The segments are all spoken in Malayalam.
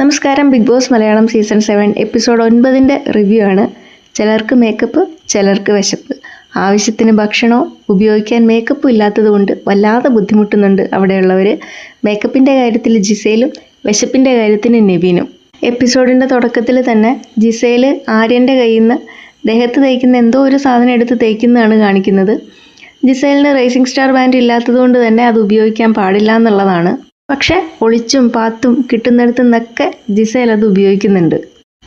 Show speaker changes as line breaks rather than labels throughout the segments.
നമസ്കാരം. Bigg Boss Malayalam season 7 episode 9 review ആണ്. ചിലർക്ക് മേക്കപ്പ്, ചിലർക്ക് വിശപ്പ്. ആവശ്യത്തിന് ഭക്ഷണമോ ഉപയോഗിക്കാൻ മേക്കപ്പും ഇല്ലാത്തത് കൊണ്ട് വല്ലാതെ ബുദ്ധിമുട്ടുന്നുണ്ട് അവിടെയുള്ളവർ. മേക്കപ്പിൻ്റെ കാര്യത്തിൽ ജിസേലും, വിശപ്പിൻ്റെ കാര്യത്തിന് നെവിനും. എപ്പിസോഡിൻ്റെ തുടക്കത്തിൽ തന്നെ ജിസേൽ ആര്യൻ്റെ കയ്യിൽ നിന്ന് ദേഹത്ത് തേക്കുന്ന എന്തോ ഒരു സാധനം എടുത്ത് തേക്കുന്നതാണ് കാണിക്കുന്നത്. ജിസേലിന് റേസിംഗ് സ്റ്റാർ ബാൻഡ് ഇല്ലാത്തത് കൊണ്ട് തന്നെ അത് ഉപയോഗിക്കാൻ പാടില്ല എന്നുള്ളതാണ്. പക്ഷെ ഒളിച്ചും പാത്തും കിട്ടുന്നിടത്തു നിന്നൊക്കെ ജിസേൽ അത് ഉപയോഗിക്കുന്നുണ്ട്.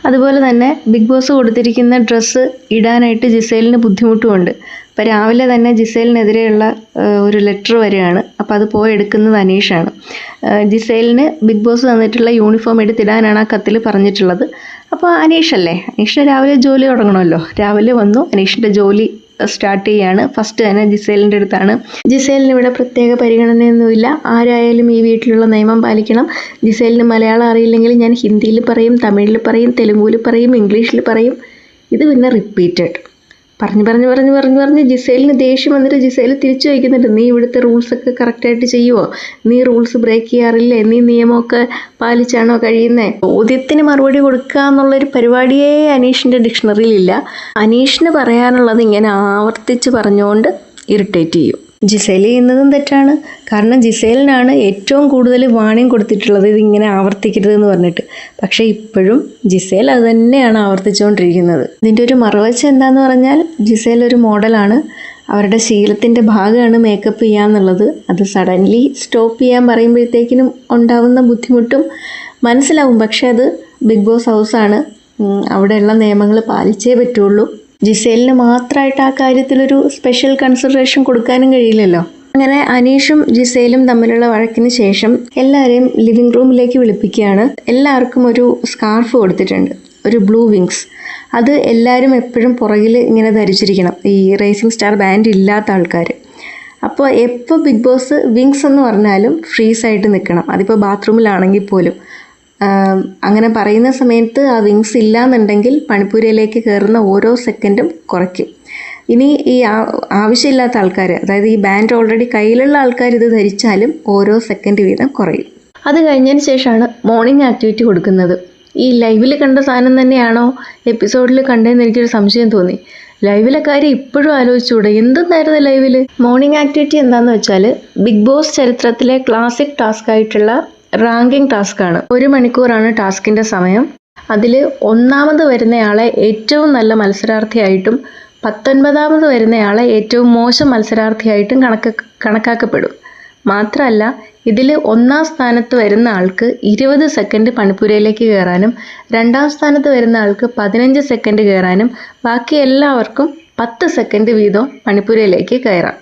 അതുപോലെ തന്നെ ബിഗ് ബോസ് കൊടുത്തിരിക്കുന്ന ഡ്രസ്സ് ഇടാനായിട്ട് ജിസേലിന് ബുദ്ധിമുട്ടുമുണ്ട്. അപ്പോൾ രാവിലെ തന്നെ ജിസേലിനെതിരെയുള്ള ഒരു ലെറ്റർ വരികയാണ്. അപ്പോൾ അത് പോയി എടുക്കുന്നത് അനീഷാണ്. ജിസേലിന് ബിഗ് ബോസ് തന്നിട്ടുള്ള യൂണിഫോം എടുത്തിടാനാണ് ആ കത്തിൽ പറഞ്ഞിട്ടുള്ളത്. അപ്പോൾ അനീഷല്ലേ, അനീഷിന് രാവിലെ ജോലി തുടങ്ങണമല്ലോ. രാവിലെ വന്നു അനീഷിൻ്റെ ജോലി സ്റ്റാർട്ട് ചെയ്യാണ്. ഫസ്റ്റ് തന്നെ ജിസേലിൻ്റെ അടുത്താണ്. ജിസേലിന് ഇവിടെ പ്രത്യേക പരിഗണനയൊന്നുമില്ല. ആരായാലും ഈ വീട്ടിലുള്ള നിയമം പാലിക്കണം. ജിസേലിന് മലയാളം അറിയില്ലെങ്കിൽ ഞാൻ ഹിന്ദിയിൽ പറയും, തമിഴിൽ പറയും, തെലുങ്കുവിൽ പറയും, ഇംഗ്ലീഷിൽ പറയും. ഇത് പിന്നെ റിപ്പീറ്റഡ് പറഞ്ഞ് ജിസേലിന് ദേഷ്യം വന്നിട്ട് ജിസേൽ തിരിച്ചു വയ്ക്കുന്നുണ്ട്. നീ ഇവിടുത്തെ റൂൾസൊക്കെ കറക്റ്റായിട്ട് ചെയ്യുമോ? നീ റൂൾസ് ബ്രേക്ക് ചെയ്യാറില്ലേ? നീ നിയമമൊക്കെ പാലിച്ചാണോ കഴിയുന്നത്? ചോദ്യത്തിന് മറുപടി കൊടുക്കുക എന്നുള്ളൊരു പരിപാടിയേ അനീഷിൻ്റെ ഡിക്ഷണറിയിലില്ല. അനീഷിന് പറയാനുള്ളത് ഇങ്ങനെ ആവർത്തിച്ച് പറഞ്ഞുകൊണ്ട് ഇറിറ്റേറ്റ് ചെയ്യും. ജിസേൽ ചെയ്യുന്നതും തെറ്റാണ്. കാരണം ജിസേലിനാണ് ഏറ്റവും കൂടുതൽ വാണിംഗ് കൊടുത്തിട്ടുള്ളത് ഇതിങ്ങനെ ആവർത്തിക്കരുതെന്ന് പറഞ്ഞിട്ട്. പക്ഷേ ഇപ്പോഴും ജിസേൽ അത് തന്നെയാണ് ആവർത്തിച്ചുകൊണ്ടിരിക്കുന്നത്. ഇതിൻ്റെ ഒരു മറുവശ എന്താന്ന് പറഞ്ഞാൽ ജിസേൽ ഒരു മോഡലാണ്. അവരുടെ ശീലത്തിൻ്റെ ഭാഗമാണ് മേക്കപ്പ് ചെയ്യാന്നുള്ളത്. അത് സഡൻലി സ്റ്റോപ്പ് ചെയ്യാൻ പറയുമ്പോഴത്തേക്കിനും ഉണ്ടാവുന്ന ബുദ്ധിമുട്ടും മനസ്സിലാവും. പക്ഷേ അത് ബിഗ് ബോസ് ഹൗസാണ്, അവിടെയുള്ള നിയമങ്ങൾ പാലിച്ചേ പറ്റുള്ളൂ. ജിസേലിന് മാത്രമായിട്ട് ആ കാര്യത്തിലൊരു സ്പെഷ്യൽ കൺസിഡറേഷൻ കൊടുക്കാനും കഴിയില്ലല്ലോ. അങ്ങനെ അനീഷും ജിസേലും തമ്മിലുള്ള വഴക്കിന് ശേഷം എല്ലാവരെയും ലിവിങ് റൂമിലേക്ക് വിളിപ്പിക്കുകയാണ്. എല്ലാവർക്കും ഒരു സ്കാർഫ് കൊടുത്തിട്ടുണ്ട്, ഒരു ബ്ലൂ വിങ്സ്. അത് എല്ലാവരും എപ്പോഴും പുറകിൽ ഇങ്ങനെ ധരിച്ചിരിക്കണം, ഈ റേസിംഗ് സ്റ്റാർ ബാൻഡ് ഇല്ലാത്ത ആൾക്കാർ. അപ്പോൾ എപ്പോൾ ബിഗ് ബോസ് വിങ്സ് എന്ന് പറഞ്ഞാലും ഫ്രീസായിട്ട് നിൽക്കണം. അതിപ്പോൾ ബാത്റൂമിലാണെങ്കിൽ പോലും അങ്ങനെ പറയുന്ന സമയത്ത് ആ വിങ്സ് ഇല്ലാന്നുണ്ടെങ്കിൽ പണിപ്പുരയിലേക്ക് കയറുന്ന ഓരോ സെക്കൻഡും കുറയ്ക്കും. ഇനി ഈ ആവശ്യമില്ലാത്ത ആൾക്കാർ, അതായത് ഈ ബാൻഡ് ഓൾറെഡി കയ്യിലുള്ള ആൾക്കാർ ഇത് ധരിച്ചാലും ഓരോ സെക്കൻഡ് വീതം കുറയും. അത് കഴിഞ്ഞതിന് ശേഷമാണ് മോർണിംഗ് ആക്ടിവിറ്റി കൊടുക്കുന്നത്. ഈ ലൈവിൽ കണ്ട സാധനം തന്നെയാണോ എപ്പിസോഡിൽ കണ്ടതെന്ന് എനിക്കൊരു സംശയം തോന്നി. ലൈവിലെ കാര്യം ഇപ്പോഴും ആലോചിച്ചുകൂടെ? എന്തെന്നായിരുന്നു ലൈവിൽ? മോർണിംഗ് ആക്ടിവിറ്റി എന്താണെന്ന് വെച്ചാൽ ബിഗ് ബോസ് ചരിത്രത്തിലെ ക്ലാസിക് ടാസ്ക് ആയിട്ടുള്ള റാങ്കിങ് ടാസ്ക്കാണ്. 1 മണിക്കൂറാണ് ടാസ്കിൻ്റെ സമയം. അതിൽ 1ാമത് വരുന്നയാളെ ഏറ്റവും നല്ല മത്സരാർത്ഥിയായിട്ടും 19ാമത് വരുന്നയാളെ ഏറ്റവും മോശം മത്സരാർത്ഥിയായിട്ടും കണക്കാക്കപ്പെടും. മാത്രമല്ല ഇതിൽ 1ാം സ്ഥാനത്ത് വരുന്ന ആൾക്ക് 20 സെക്കൻഡ് പണിപ്പുരയിലേക്ക് കയറാനും 2ാം സ്ഥാനത്ത് വരുന്ന ആൾക്ക് 15 സെക്കൻഡ് കയറാനും ബാക്കി എല്ലാവർക്കും 10 സെക്കൻഡ് വീതം പണിപ്പുരയിലേക്ക് കയറാം.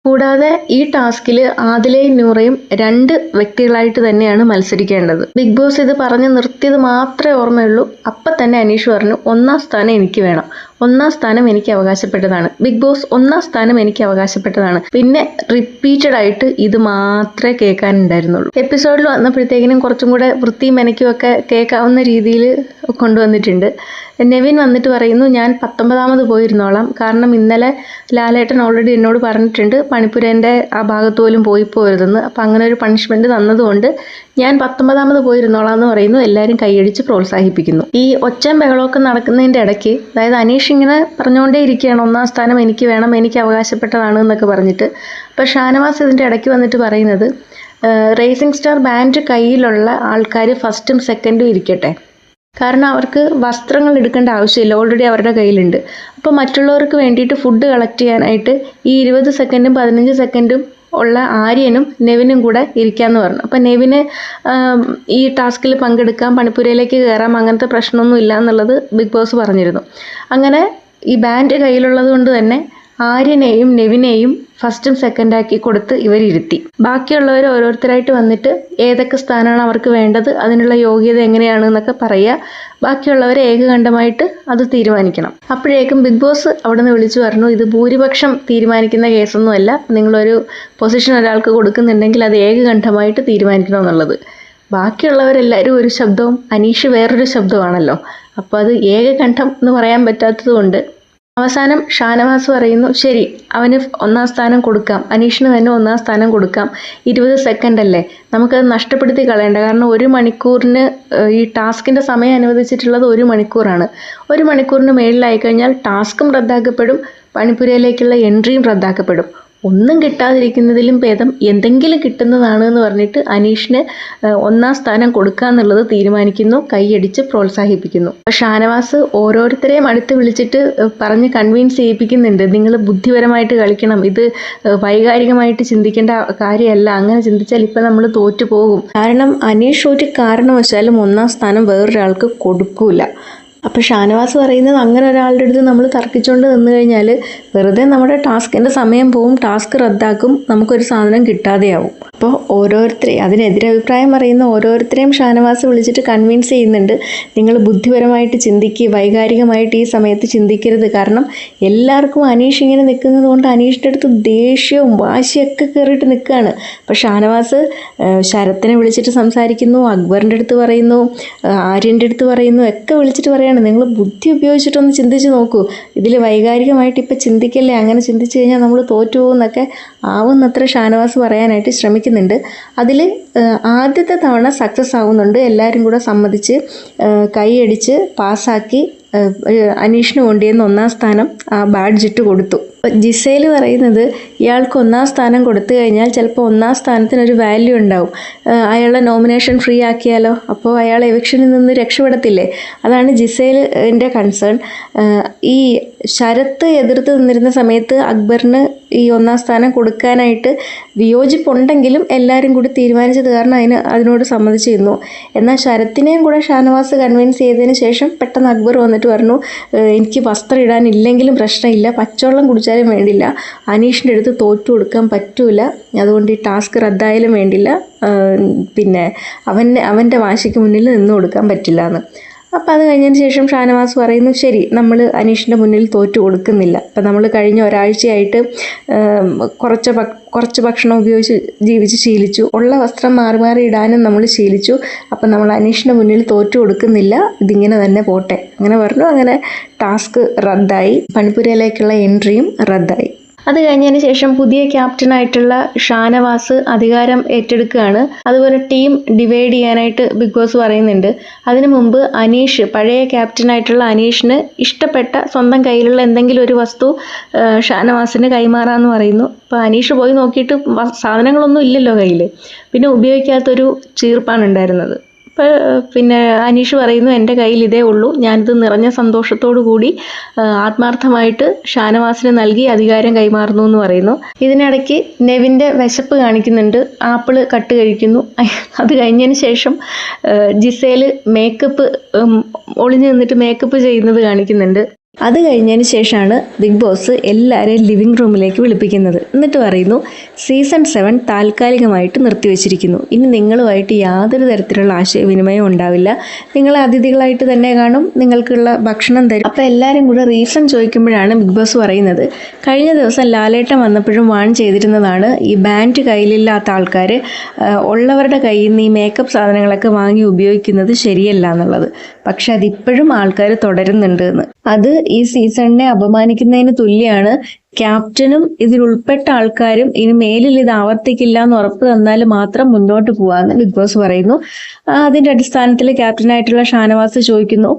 കൂടാതെ ഈ ടാസ്കിൽ ആദിലയും നൂറയും 2 വ്യക്തികളായിട്ട് തന്നെയാണ് മത്സരിക്കേണ്ടത്. ബിഗ് ബോസ് ഇത് പറഞ്ഞ് നിർത്തിയത് മാത്രമേ ഓർമ്മയുള്ളൂ. അപ്പം തന്നെ അനീഷ് പറഞ്ഞു, 1ാം സ്ഥാനം എനിക്ക് വേണം, 1ാം സ്ഥാനം എനിക്ക് അവകാശപ്പെട്ടതാണ്, ബിഗ് ബോസ് 1ാം സ്ഥാനം എനിക്ക് അവകാശപ്പെട്ടതാണ്. പിന്നെ റിപ്പീറ്റഡ് ആയിട്ട് ഇത് മാത്രമേ കേൾക്കാനുണ്ടായിരുന്നുള്ളൂ. എപ്പിസോഡിൽ വന്നപ്പോഴത്തേക്കിനും കുറച്ചും കൂടെ വൃത്തിയും മെനയ്ക്കുമൊക്കെ കേൾക്കാവുന്ന രീതിയിൽ കൊണ്ടുവന്നിട്ടുണ്ട്. നെവിൻ വന്നിട്ട് പറയുന്നു, ഞാൻ 19ാമത് പോയിരുന്നോളാം. കാരണം ഇന്നലെ ലാലേട്ടൻ ഓൾറെഡി എന്നോട് പറഞ്ഞിട്ടുണ്ട് പണിപ്പുരേൻ്റെ ആ ഭാഗത്ത് പോലും പോരുതെന്ന്. അപ്പം അങ്ങനെ ഒരു പണിഷ്മെൻറ്റ് തന്നതുകൊണ്ട് ഞാൻ 19ാമത് പോയിരുന്നോളാം എന്ന് പറയുന്നു. എല്ലാവരും കൈയടിച്ച് പ്രോത്സാഹിപ്പിക്കുന്നു. ഈ ഒച്ചയും ബഹളമൊക്കെ നടക്കുന്നതിൻ്റെ ഇടയ്ക്ക്, അതായത് അനീഷ് ഇങ്ങനെ പറഞ്ഞുകൊണ്ടേ ഇരിക്കുകയാണ് 1ാം സ്ഥാനം എനിക്ക് വേണം, എനിക്ക് അവകാശപ്പെട്ടതാണ് എന്നൊക്കെ പറഞ്ഞിട്ട്. അപ്പോൾ ഷാനവാസ് ഇതിൻ്റെ ഇടയ്ക്ക് വന്നിട്ട് പറയുന്നത്, റേസിംഗ് സ്റ്റാർ ബാൻഡ് കയ്യിലുള്ള ആൾക്കാർ 1ും 2ും ഇരിക്കട്ടെ, കാരണം അവർക്ക് വസ്ത്രങ്ങൾ എടുക്കേണ്ട ആവശ്യമില്ല, ഓൾറെഡി അവരുടെ കയ്യിലുണ്ട്. അപ്പോൾ മറ്റുള്ളവർക്ക് വേണ്ടിയിട്ട് ഫുഡ് കളക്ട് ചെയ്യാനായിട്ട് ഈ 20 സെക്കൻഡും 15 സെക്കൻഡും ഉള്ള ആര്യനും നെവിനും കൂടെ ഇരിക്കാമെന്ന് പറഞ്ഞു. അപ്പോൾ നെവിന് ഈ ടാസ്കിൽ പങ്കെടുക്കാം, പണിപ്പുരയിലേക്ക് കയറാം, അങ്ങനത്തെ പ്രശ്നമൊന്നും ഇല്ല എന്നുള്ളത് ബിഗ് ബോസ് പറഞ്ഞിരുന്നു. അങ്ങനെ ഈ ബാൻഡ് കയ്യിലുള്ളത് കൊണ്ട് തന്നെ ആര്യനെയും നെവിനെയും 1ും 2ാക്കി കൊടുത്ത് ഇവരിരുത്തി. ബാക്കിയുള്ളവർ ഓരോരുത്തരായിട്ട് വന്നിട്ട് ഏതൊക്കെ സ്ഥാനമാണ് അവർക്ക് വേണ്ടത്, അതിനുള്ള യോഗ്യത എങ്ങനെയാണെന്നൊക്കെ പറയുക. ബാക്കിയുള്ളവരെ ഏകകണ്ഠമായിട്ട് അത് തീരുമാനിക്കണം. അപ്പോഴേക്കും ബിഗ് ബോസ് അവിടെ നിന്ന് വിളിച്ചു പറഞ്ഞു, ഇത് ഭൂരിപക്ഷം തീരുമാനിക്കുന്ന കേസൊന്നുമല്ല, നിങ്ങളൊരു പൊസിഷൻ ഒരാൾക്ക് കൊടുക്കുന്നുണ്ടെങ്കിൽ അത് ഏകകണ്ഠമായിട്ട് തീരുമാനിക്കണമെന്നുള്ളത്. ബാക്കിയുള്ളവരെല്ലാവരും ഒരു ശബ്ദവും അനീഷ് വേറൊരു ശബ്ദമാണല്ലോ. അപ്പോൾ അത് ഏകകണ്ഠം എന്ന് പറയാൻ പറ്റാത്തത് കൊണ്ട് അവസാനം ഷാനവാസ് പറയുന്നു, ശരി അവന് 1-ാം സ്ഥാനം കൊടുക്കാം, അനീഷിന് തന്നെ 1-ാം സ്ഥാനം കൊടുക്കാം, 20 സെക്കൻഡ് അല്ലേ, നമുക്കത് നഷ്ടപ്പെടുത്തി കളയണ്ട. കാരണം 1 മണിക്കൂറിന് ഈ ടാസ്കിൻ്റെ സമയം അനുവദിച്ചിട്ടുള്ളത് 1 മണിക്കൂറാണ്. 1 മണിക്കൂറിന് മേളിലായി കഴിഞ്ഞാൽ ടാസ്കും റദ്ദാക്കപ്പെടും, പണിപ്പുരയിലേക്കുള്ള എൻട്രിയും റദ്ദാക്കപ്പെടും. ഒന്നും കിട്ടാതിരിക്കുന്നതിലും ഭേദം എന്തെങ്കിലും കിട്ടുന്നതാണ് എന്ന് പറഞ്ഞിട്ട് അനീഷിന് 1-ാം സ്ഥാനം കൊടുക്കാന്നുള്ളത് തീരുമാനിക്കുന്നു, കൈയടിച്ച് പ്രോത്സാഹിപ്പിക്കുന്നു. ഷാനവാസ് ഓരോരുത്തരെയും അടുത്ത് വിളിച്ചിട്ട് പറഞ്ഞ് കൺവിൻസ് ചെയ്യിപ്പിക്കുന്നുണ്ട്, നിങ്ങൾ ബുദ്ധിപരമായിട്ട് കളിക്കണം, ഇത് വൈകാരികമായിട്ട് ചിന്തിക്കേണ്ട കാര്യമല്ല, അങ്ങനെ ചിന്തിച്ചാൽ ഇപ്പം നമ്മൾ തോറ്റു പോകും. കാരണം അനീഷ് ഒരു കാരണവശാലും 1-ാം സ്ഥാനം വേറൊരാൾക്ക് കൊടുക്കൂല. അപ്പോൾ ഷാനവാസ് പറയുന്നത്, അങ്ങനെ ഒരാളുടെ അടുത്ത് നമ്മൾ തർക്കിച്ചുകൊണ്ട് നിന്ന് കഴിഞ്ഞാൽ വെറുതെ നമ്മുടെ ടാസ്കിൻ്റെ സമയം പോവും, ടാസ്ക് റദ്ദാക്കും, നമുക്കൊരു സാധനം കിട്ടാതെയാവും. അപ്പോൾ ഓരോരുത്തരെയും അതിനെതിരെ അഭിപ്രായം പറയുന്ന ഓരോരുത്തരെയും ഷാനവാസ് വിളിച്ചിട്ട് കൺവിൻസ് ചെയ്യുന്നുണ്ട്, നിങ്ങൾ ബുദ്ധിപരമായിട്ട് ചിന്തിക്കുക, വൈകാരികമായിട്ട് ഈ സമയത്ത് ചിന്തിക്കരുത്. കാരണം എല്ലാവർക്കും അനീഷ് ഇങ്ങനെ നിൽക്കുന്നത് കൊണ്ട് അനീഷിൻ്റെ അടുത്ത് ദേഷ്യവും വാശിയൊക്കെ കയറിയിട്ട് നിൽക്കുകയാണ്. അപ്പോൾ ഷാനവാസ് ശരത്തിനെ വിളിച്ചിട്ട് സംസാരിക്കുന്നു, അക്ബറിൻ്റെ അടുത്ത് പറയുന്നു, ആര്യൻ്റെ അടുത്ത് പറയുന്നു, ഒക്കെ വിളിച്ചിട്ട് പറയാണ്, നിങ്ങൾ ബുദ്ധി ഉപയോഗിച്ചിട്ടൊന്ന് ചിന്തിച്ച് നോക്കൂ, ഇതിൽ വൈകാരികമായിട്ട് ഇപ്പം ചിന്തിക്കല്ലേ, അങ്ങനെ ചിന്തിച്ച് കഴിഞ്ഞാൽ നമ്മൾ തോറ്റു പോകുന്നൊക്കെ ആവുന്നത്ര ഷാനവാസ് പറയാനായിട്ട് ശ്രമിക്കുന്നുണ്ട്. അതിൽ ആദ്യത്തെ തവണ സക്സസ് ആവുന്നുണ്ട്, എല്ലാവരും കൂടെ സമ്മതിച്ച് കൈയടിച്ച് പാസ്സാക്കി അനീഷിന് കൊണ്ടുവന്ന് 1-ാം സ്ഥാനം ആ ബാഡ്ജ് ഇട്ട് കൊടുത്തു. ജിസേൽ പറയുന്നത്, ഇയാൾക്ക് 1-ാം സ്ഥാനം കൊടുത്തു കഴിഞ്ഞാൽ ചിലപ്പോൾ 1-ാം സ്ഥാനത്തിനൊരു വാല്യൂ ഉണ്ടാവും, അയാളുടെ നോമിനേഷൻ ഫ്രീ ആക്കിയാലോ, അപ്പോൾ അയാൾ എവിക്ഷനിൽ നിന്ന് രക്ഷപ്പെടത്തില്ലേ, അതാണ് ജിസേലിൻ്റെ കൺസേൺ. ഈ ശരത്ത് എതിർത്ത് നിന്നിരുന്ന സമയത്ത് അക്ബറിന് ഈ 1-ാം സ്ഥാനം കൊടുക്കാനായിട്ട് വിയോജിപ്പുണ്ടെങ്കിലും എല്ലാവരും കൂടി തീരുമാനിച്ചത് കാരണം അതിനോട് സമ്മതിച്ചിരുന്നു. എന്നാൽ ശരത്തിനെയും കൂടെ ഷാനവാസ് കൺവിൻസ് ചെയ്തതിന് ശേഷം പെട്ടെന്ന് അക്ബർ വന്നിട്ട് പറഞ്ഞു, എനിക്ക് വസ്ത്രം ഇടാനില്ലെങ്കിലും പ്രശ്നമില്ല, പച്ചവെള്ളം കുടിച്ചാലും വേണ്ടില്ല, അനീഷിൻ്റെ അടുത്ത് തോറ്റു കൊടുക്കാൻ പറ്റൂല, അതുകൊണ്ട് ഈ ടാസ്ക് റദ്ദായാലും വേണ്ടില്ല, പിന്നെ അവൻ്റെ വാശിക്ക് മുന്നിൽ നിന്ന് കൊടുക്കാൻ പറ്റില്ല എന്ന്. അപ്പോൾ അത് കഴിഞ്ഞതിന് ശേഷം ഷാനവാസ് പറയുന്നു, ശരി നമ്മൾ അനീഷിൻ്റെ മുന്നിൽ തോറ്റു കൊടുക്കുന്നില്ല, അപ്പം നമ്മൾ കഴിഞ്ഞ ഒരാഴ്ചയായിട്ട് കുറച്ച് ഭക്ഷണം ഉപയോഗിച്ച് ജീവിച്ച് ശീലിച്ചു, ഉള്ള വസ്ത്രം മാറി മാറി ഇടാനും നമ്മൾ ശീലിച്ചു, അപ്പം നമ്മൾ അനീഷിൻ്റെ മുന്നിൽ തോറ്റു കൊടുക്കുന്നില്ല, ഇതിങ്ങനെ തന്നെ പോട്ടെ, അങ്ങനെ പറഞ്ഞു. അങ്ങനെ ടാസ്ക് റദ്ദായി, പണിപ്പുരയിലേക്കുള്ള എൻട്രിയും റദ്ദായി. അത് കഴിഞ്ഞതിന് ശേഷം പുതിയ ക്യാപ്റ്റനായിട്ടുള്ള ഷാനവാസ് അധികാരം ഏറ്റെടുക്കുകയാണ്. അതുപോലെ ടീം ഡിവൈഡ് ചെയ്യാനായിട്ട് ബിഗ് ബോസ് പറയുന്നുണ്ട്. അതിനു മുമ്പ് അനീഷ്, പഴയ ക്യാപ്റ്റനായിട്ടുള്ള അനീഷിന് ഇഷ്ടപ്പെട്ട സ്വന്തം കയ്യിലുള്ള എന്തെങ്കിലും ഒരു വസ്തു ഷാനവാസിന് കൈമാറാമെന്ന് പറയുന്നു. അപ്പോൾ അനീഷ് പോയി നോക്കിയിട്ട് സാധനങ്ങളൊന്നും ഇല്ലല്ലോ കയ്യിൽ, പിന്നെ ഉപയോഗിക്കാത്തൊരു ചീർപ്പാണ് ഉണ്ടായിരുന്നത്. പിന്നെ അനീഷ് പറയുന്നു, എൻ്റെ കയ്യിൽ ഇതേ ഉള്ളൂ, ഞാനിത് നിറഞ്ഞ സന്തോഷത്തോടു കൂടി ആത്മാർത്ഥമായിട്ട് ഷാനവാസിന് നൽകി അധികാരം കൈമാറുന്നു എന്ന് പറയുന്നു. ഇതിനിടയ്ക്ക് നെവിൻ്റെ വിശപ്പ് കാണിക്കുന്നുണ്ട്, ആപ്പിൾ കട്ട് കഴിക്കുന്നു. അത് കഴിഞ്ഞതിന് ശേഷം ജിസേൽ മേക്കപ്പ് ഒളിഞ്ഞു നിന്നിട്ട് മേക്കപ്പ് ചെയ്യുന്നത് കാണിക്കുന്നുണ്ട്. അത് കഴിഞ്ഞതിന് ശേഷമാണ് ബിഗ് ബോസ് എല്ലാവരെയും ലിവിങ് റൂമിലേക്ക് വിളിപ്പിക്കുന്നത്. എന്നിട്ട് പറയുന്നു, സീസൺ 7 താൽക്കാലികമായിട്ട് നിർത്തിവെച്ചിരിക്കുന്നു, ഇനി നിങ്ങളുമായിട്ട് യാതൊരു തരത്തിലുള്ള ആശയവിനിമയം ഉണ്ടാവില്ല, നിങ്ങളെ അതിഥികളായിട്ട് തന്നെ കാണും, നിങ്ങൾക്കുള്ള ഭക്ഷണം തരും. അപ്പോൾ എല്ലാവരും കൂടെ റീസൺ ചോദിക്കുമ്പോഴാണ് ബിഗ് ബോസ് പറയുന്നത്, കഴിഞ്ഞ ദിവസം ലാലേട്ടൻ വന്നപ്പോഴും വാൺ ചെയ്തിരുന്നതാണ്, ഈ ബാൻഡ് കയ്യിലില്ലാത്ത ആൾക്കാർ ഉള്ളവരുടെ കയ്യിൽ നിന്ന് ഈ മേക്കപ്പ് സാധനങ്ങളൊക്കെ വാങ്ങി ഉപയോഗിക്കുന്നത് ശരിയല്ല എന്നുള്ളത്. പക്ഷെ അതിപ്പോഴും ആൾക്കാർ തുടരുന്നുണ്ട് എന്ന്. അത് ഈ സീസണിനെ അപമാനിക്കുന്നതിന് തുല്യമാണ്. ക്യാപ്റ്റനും ഇതിൽ ഉൾപ്പെട്ട ആൾക്കാരും ഇനി മേലിൽ ഇത് ആവർത്തിക്കില്ല എന്ന് ഉറപ്പ് തന്നാൽ മാത്രം മുന്നോട്ട് പോകാമെന്ന് ബിഗ് ബോസ് പറയുന്നു. അതിന്റെ അടിസ്ഥാനത്തിൽ ക്യാപ്റ്റനായിട്ടുള്ള ഷാനവാസ് ചോദിക്കുന്നു,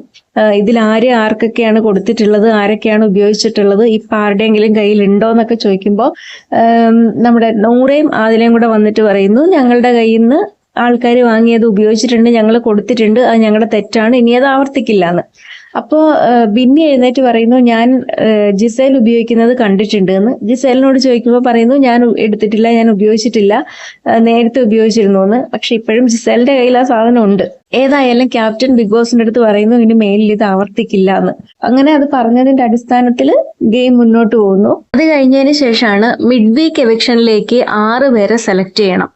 ഇതിൽ ആർക്കൊക്കെയാണ് കൊടുത്തിട്ടുള്ളത്, ആരൊക്കെയാണ് ഉപയോഗിച്ചിട്ടുള്ളത്, ഇപ്പം ആരുടെയെങ്കിലും കയ്യിൽ ഉണ്ടോ എന്നൊക്കെ ചോദിക്കുമ്പോൾ നമ്മുടെ നൂറേയും ആദിലയും കൂടെ വന്നിട്ട് പറയുന്നു, ഞങ്ങളുടെ കയ്യിൽ നിന്ന് ആൾക്കാർ വാങ്ങിയത് ഉപയോഗിച്ചിട്ടുണ്ട്, ഞങ്ങൾ കൊടുത്തിട്ടുണ്ട്, അത് ഞങ്ങളുടെ തെറ്റാണ്, ഇനി അത് ആവർത്തിക്കില്ല എന്ന്. അപ്പോൾ ബിന്നി എഴുന്നേറ്റ് പറയുന്നു, ഞാൻ ജിസേൽ ഉപയോഗിക്കുന്നത് കണ്ടിട്ടുണ്ട് എന്ന്. ജിസേലിനോട് ചോദിക്കുമ്പോൾ പറയുന്നു, ഞാൻ എടുത്തിട്ടില്ല, ഞാൻ ഉപയോഗിച്ചിട്ടില്ല, നേരത്തെ ഉപയോഗിച്ചിരുന്നു എന്ന്. പക്ഷെ ഇപ്പോഴും ജിസേലിന്റെ കയ്യിൽ ആ സാധനം ഉണ്ട്. ഏതായാലും ക്യാപ്റ്റൻ ബിഗ് ബോസിന്റെ അടുത്ത് പറയുന്നു, ഇനി മേലിൽ ഇത് ആവർത്തിക്കില്ല എന്ന്. അങ്ങനെ അത് പറഞ്ഞതിന്റെ അടിസ്ഥാനത്തിൽ ഗെയിം മുന്നോട്ട് പോകുന്നു. അത് കഴിഞ്ഞതിന് ശേഷമാണ് മിഡ് വീക്ക് എവിക്ഷനിലേക്ക് 6 പേരെ സെലക്ട് ചെയ്യണം.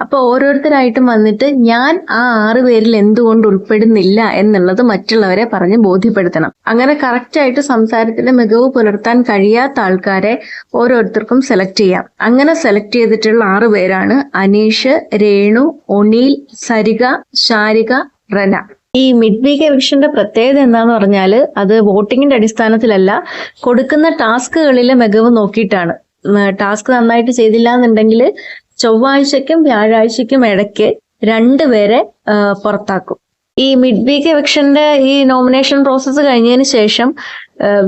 അപ്പോൾ ഓരോരുത്തരായിട്ടും വന്നിട്ട് ഞാൻ ആ 6 പേരിൽ എന്തുകൊണ്ട് ഉൾപ്പെടുന്നില്ല എന്നുള്ളത് മറ്റുള്ളവരെ പറഞ്ഞ് ബോധ്യപ്പെടുത്തണം. അങ്ങനെ കറക്റ്റായിട്ട് സംസാരത്തിന്റെ മികവ് പുലർത്താൻ കഴിയാത്ത ആൾക്കാരെ ഓരോരുത്തർക്കും സെലക്ട് ചെയ്യാം. അങ്ങനെ സെലക്ട് ചെയ്തിട്ടുള്ള 6 പേരാണ് അനീഷ്, രേണു, ഒനീൽ, സരിക, ശാരിക, റന. ഈ മിഡ് വീക്ക് എവിക്ഷന്റെ പ്രത്യേകത എന്താന്ന് പറഞ്ഞാൽ അത് വോട്ടിങ്ങിന്റെ അടിസ്ഥാനത്തിലല്ല, കൊടുക്കുന്ന ടാസ്കുകളിലെ മികവ് നോക്കിയിട്ടാണ്. ടാസ്ക് നന്നായിട്ട് ചെയ്തില്ല എന്നുണ്ടെങ്കിൽ ചൊവ്വാഴ്ചയ്ക്കും വ്യാഴാഴ്ചയ്ക്കും ഇടയ്ക്ക് 2 പേരെ പുറത്താക്കും. ഈ മിഡ് വീക്ക് എവിക്ഷന്റെ ഈ നോമിനേഷൻ പ്രോസസ്സ് കഴിഞ്ഞതിന് ശേഷം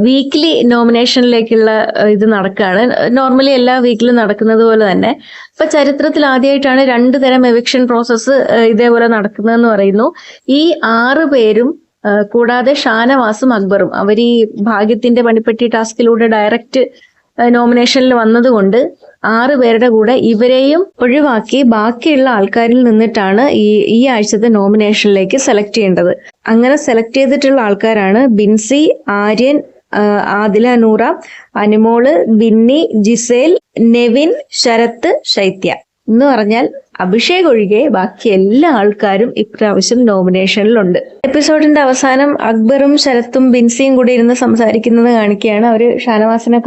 വീക്ക്ലി നോമിനേഷനിലേക്കുള്ള ഇത് നടക്കുകയാണ്. നോർമലി എല്ലാ വീക്കിലും നടക്കുന്നത് പോലെ തന്നെ. ഇപ്പൊ ചരിത്രത്തിൽ ആദ്യമായിട്ടാണ് 2 തരം എവിക്ഷൻ പ്രോസസ്സ് ഇതേപോലെ നടക്കുന്നതെന്ന് പറയുന്നു. ഈ 6 പേരും കൂടാതെ ഷാനവാസും അക്ബറും അവർ ഈ ഭാഗ്യത്തിന്റെ പണിപ്പെട്ടി ടാസ്കിലൂടെ ഡയറക്റ്റ് നോമിനേഷനിൽ വന്നതുകൊണ്ട് 6 പേരുടെ കൂടെ ഇവരെയും ഒഴിവാക്കി ബാക്കിയുള്ള ആൾക്കാരിൽ നിന്നിട്ടാണ് ഈ ആഴ്ചത്തെ നോമിനേഷനിലേക്ക് സെലക്ട് ചെയ്യേണ്ടത്. അങ്ങനെ സെലക്ട് ചെയ്തിട്ടുള്ള ആൾക്കാരാണ് ബിൻസി, ആര്യൻ, ആദില നൂറ, അനുമോള്, ബിന്നി, ജിസേൽ, നെവിൻ, ശരത്ത്, ശൈത്യ എന്ന് പറഞ്ഞാൽ അഭിഷേക് ഒഴികെ ബാക്കി എല്ലാ ആൾക്കാരും ഇപ്രാവശ്യം നോമിനേഷനിലുണ്ട്. എപ്പിസോഡിന്റെ അവസാനം അക്ബറും ശരത്തും ബിൻസിയും കൂടി ഇരുന്ന് സംസാരിക്കുന്നത് കാണിക്കുകയാണ്. അവര് ഷാനവാസിനെ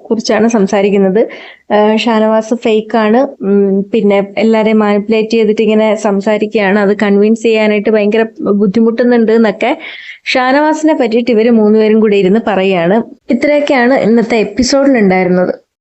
കുറിച്ചാണ് സംസാരിക്കുന്നത്. ഷാനവാസ് ഫേക്കാണ്, പിന്നെ എല്ലാരെയും മാനിപ്പുലേറ്റ് ചെയ്തിട്ട് ഇങ്ങനെ സംസാരിക്കുകയാണ്, അത് കൺവിൻസ് ചെയ്യാനായിട്ട് ഭയങ്കര ബുദ്ധിമുട്ടുന്നുണ്ട് എന്നൊക്കെ ഷാനവാസിനെ പറ്റിയിട്ട് ഇവര് 3 പേരും കൂടി ഇരുന്ന് പറയുകയാണ്. ഇത്രയൊക്കെയാണ് ഇന്നത്തെ എപ്പിസോഡിൽ ഉണ്ടായിരുന്നത്.